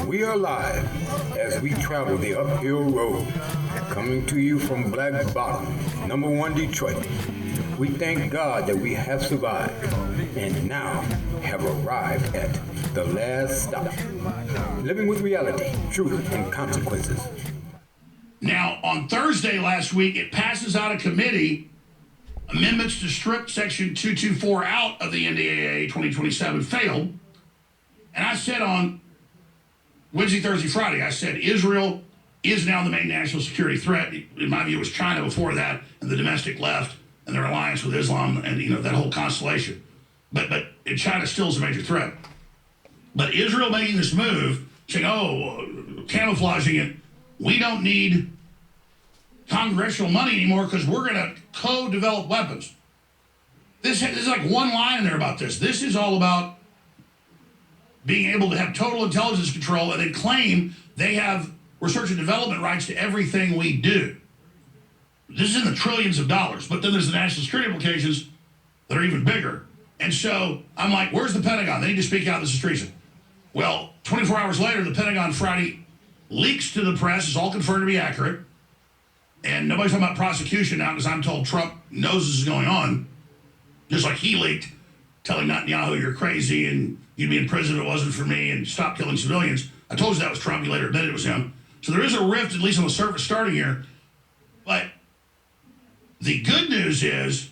We are live as we travel the uphill road, coming to you from Black Bottom, #1 Detroit. We thank God that we have survived and now have arrived at the last stop. Living with reality, truth, and consequences. Now, on Thursday last week, it passes out of committee amendments to strip Section 224 out of the NDAA 2027 failed. And I said on Wednesday, Thursday, Friday, I said Israel is now the main national security threat. In my view, it was China before that and the domestic left and their alliance with Islam and, that whole constellation. But China still is a major threat. But Israel making this move, saying, camouflaging it, we don't need congressional money anymore because we're going to co-develop weapons. This is like one line in there about this. This is all about being able to have total intelligence control and then claim they have research and development rights to everything we do. This is in the trillions of dollars. But then there's the national security implications that are even bigger. And so I'm like, where's the Pentagon? They need to speak out. This is treason. Well, 24 hours later, the Pentagon Friday leaks to the press. It's all confirmed to be accurate. And nobody's talking about prosecution now because I'm told Trump knows this is going on. Just like he leaked, telling Netanyahu, you're crazy and you'd be in prison if it wasn't for me and stop killing civilians. I told you that was Trump. He later admitted it was him. So there is a rift, at least on the surface, starting here. But the good news is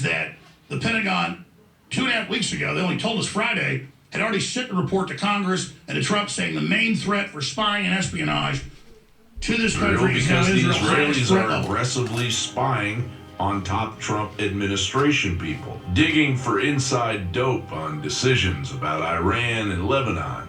that the Pentagon, 2.5 weeks ago, they only told us Friday, had already sent a report to Congress and to Trump saying the main threat for spying and espionage to this country is now because the Israelis are aggressively spying on top Trump administration people, digging for inside dope on decisions about Iran and Lebanon.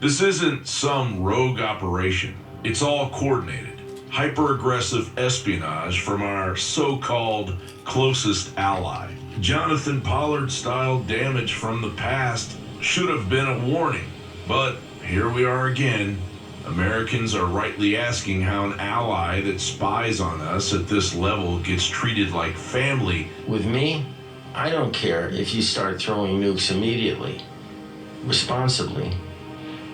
This isn't some rogue operation. It's all coordinated, hyper-aggressive espionage from our so-called closest ally. Jonathan Pollard-style damage from the past should have been a warning, but here we are again. Americans are rightly asking how an ally that spies on us at this level gets treated like family. With me, I don't care if you start throwing nukes immediately, responsibly,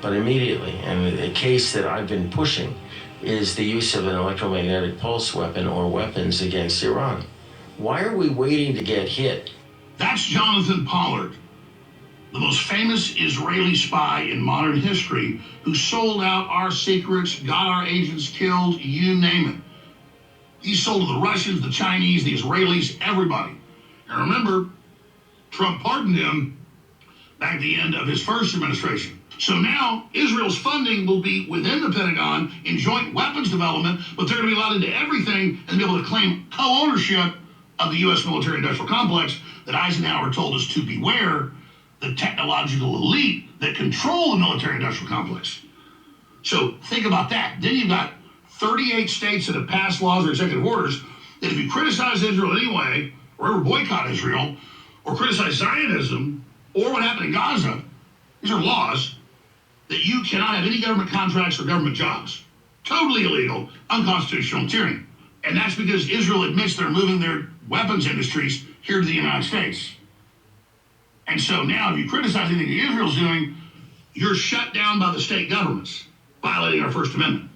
but immediately. And the case that I've been pushing is the use of an electromagnetic pulse weapon or weapons against Iran. Why are we waiting to get hit? That's Jonathan Pollard, the most famous Israeli spy in modern history, who sold out our secrets, got our agents killed, you name it. He sold to the Russians, the Chinese, the Israelis, everybody. And remember, Trump pardoned him back at the end of his first administration. So now Israel's funding will be within the Pentagon in joint weapons development, but they're going to be allowed into everything and be able to claim co-ownership of the U.S. military-industrial complex that Eisenhower told us to beware, the technological elite that control the military-industrial complex. So think about that. Then you've got 38 states that have passed laws or executive orders that if you criticize Israel anyway, or ever boycott Israel, or criticize Zionism, or what happened in Gaza, these are laws that you cannot have any government contracts or government jobs. Totally illegal, unconstitutional, tyranny. And that's because Israel admits they're moving their weapons industries here to the United States. And so now if you criticize anything that Israel's doing, you're shut down by the state governments, violating our First Amendment.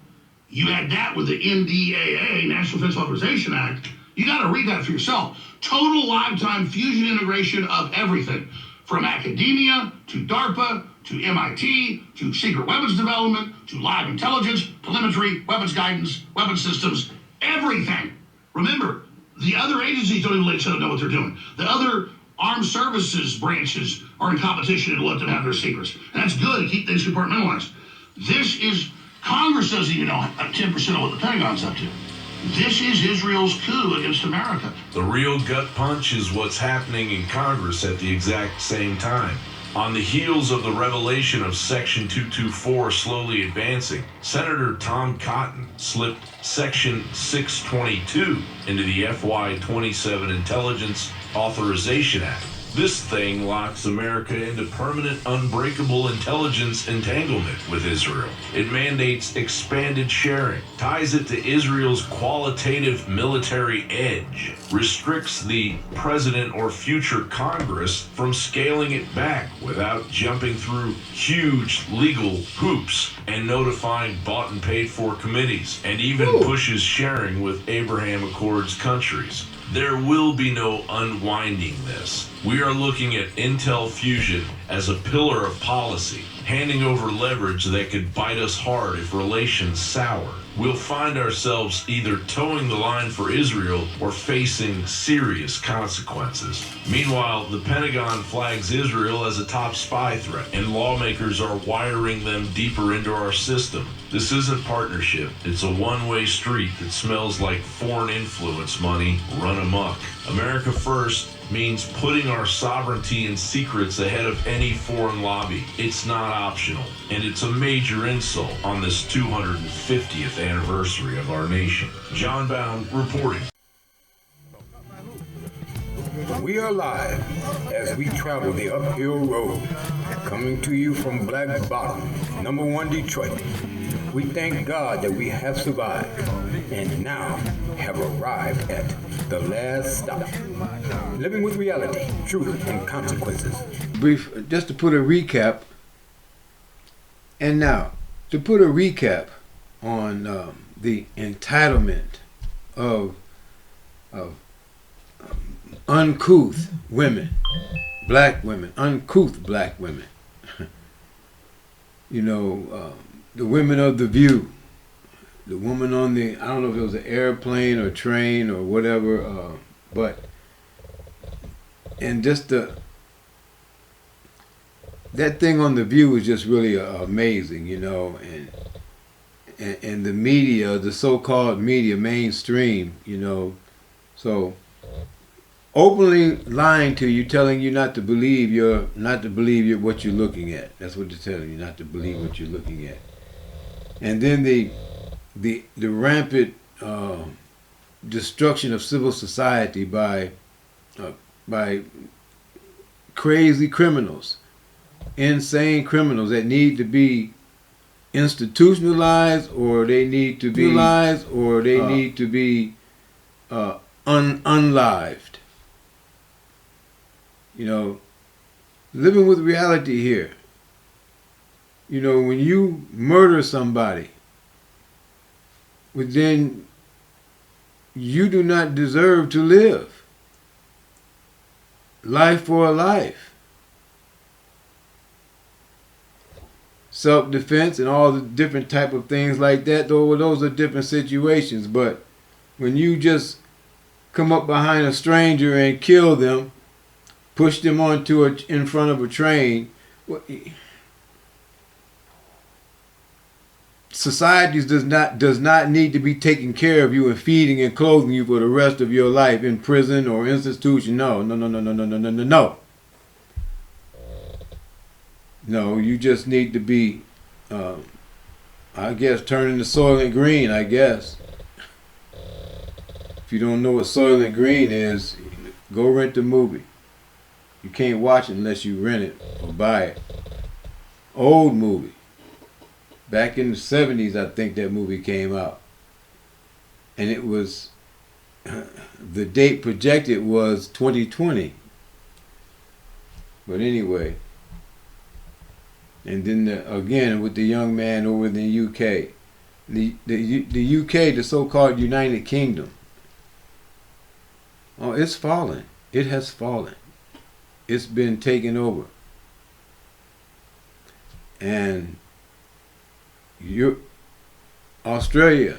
You had that with the NDAA, National Defense Authorization Act. You got to read that for yourself. Total lifetime fusion integration of everything, from academia to DARPA to MIT to secret weapons development to live intelligence, telemetry, weapons guidance, weapons systems, everything. Remember, the other agencies don't even let each other know what they're doing. The other armed services branches are in competition to let them have their secrets. And that's good to keep things compartmentalized. This is, Congress doesn't even know 10% of what the Pentagon's up to. This is Israel's coup against America. The real gut punch is what's happening in Congress at the exact same time. On the heels of the revelation of Section 224 slowly advancing, Senator Tom Cotton slipped Section 622 into the FY 27 Intelligence Authorization Act. This thing locks America into permanent, unbreakable intelligence entanglement with Israel. It mandates expanded sharing, ties it to Israel's qualitative military edge, restricts the president or future Congress from scaling it back without jumping through huge legal hoops and notifying bought and paid for committees, and even pushes sharing with Abraham Accords countries. There will be no unwinding this. We are looking at Intel Fusion as a pillar of policy, handing over leverage that could bite us hard if relations sour. We'll find ourselves either towing the line for Israel or facing serious consequences. Meanwhile, the Pentagon flags Israel as a top spy threat, and lawmakers are wiring them deeper into our system. This isn't partnership. It's a one-way street that smells like foreign influence money run amok. America First means putting our sovereignty and secrets ahead of any foreign lobby. It's not optional, and it's a major insult on this 250th anniversary of our nation. John Bound reporting. We are live as we travel the uphill road, coming to you from Black Bottom, #1 Detroit. We thank God that we have survived and now have arrived at the last stop. Living with reality, truth, and consequences. Brief, just to put a recap, and now to put a recap on the entitlement of uncouth women, black women, uncouth black women. You know, the women of the View, the woman on the, I don't know if it was an airplane or train or whatever, but, and just that thing on the View is just really amazing, you know, and the media, the so-called media, mainstream, you know, so openly lying to you, telling you not to believe what you're looking at. That's what they're telling you, not to believe what you're looking at. And then the rampant destruction of civil society by crazy criminals, insane criminals that need to be institutionalized, or they need to be unlived. You know, living with reality here. You know, when you murder somebody, then you do not deserve to live. Life for a life. Self-defense and all the different type of things like that, though those are different situations. But when you just come up behind a stranger and kill them, push them in front of a train, society does not need to be taking care of you and feeding and clothing you for the rest of your life in prison or institution. No. No, you just need to be, I guess, turning the Soylent Green, I guess. If you don't know what Soylent Green is, go rent the movie. You can't watch it unless you rent it or buy it. Old movie. Back in the 70s, I think that movie came out. And it was, the date projected was 2020. But anyway. And then again with the young man over in the UK. The UK, the so-called United Kingdom. Oh, it's fallen. It has fallen. It's been taken over. And Australia,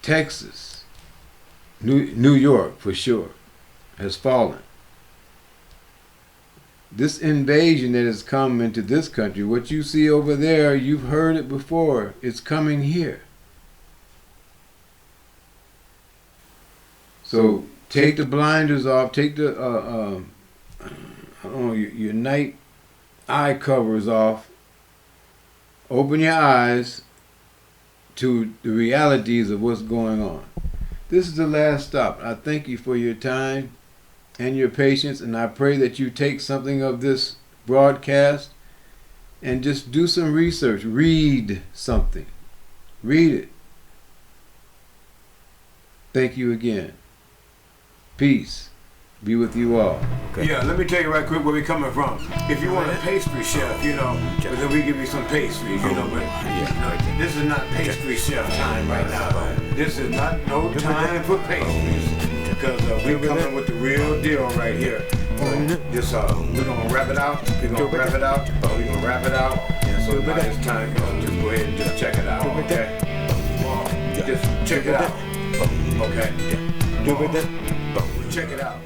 Texas, New York for sure, has fallen. This invasion that has come into this country, what you see over there, you've heard it before, it's coming here. So take the blinders off, take the I don't know, your night eye covers off. Open your eyes to the realities of what's going on. This is the last stop. I thank you for your time and your patience, and I pray that you take something of this broadcast and just do some research. Read something. Read it. Thank you again. Peace be with you all. Okay. Yeah, let me tell you right quick where we're coming from. If you want a pastry chef, but then we give you some pastries, but this is not pastry chef time right now. This is not no time for pastries, because we're coming with the real deal right here. We're gonna wrap it out. We're gonna wrap it out. And so now it's time. Just go ahead and just check it out. Okay. Just check it out. Okay. Check it out.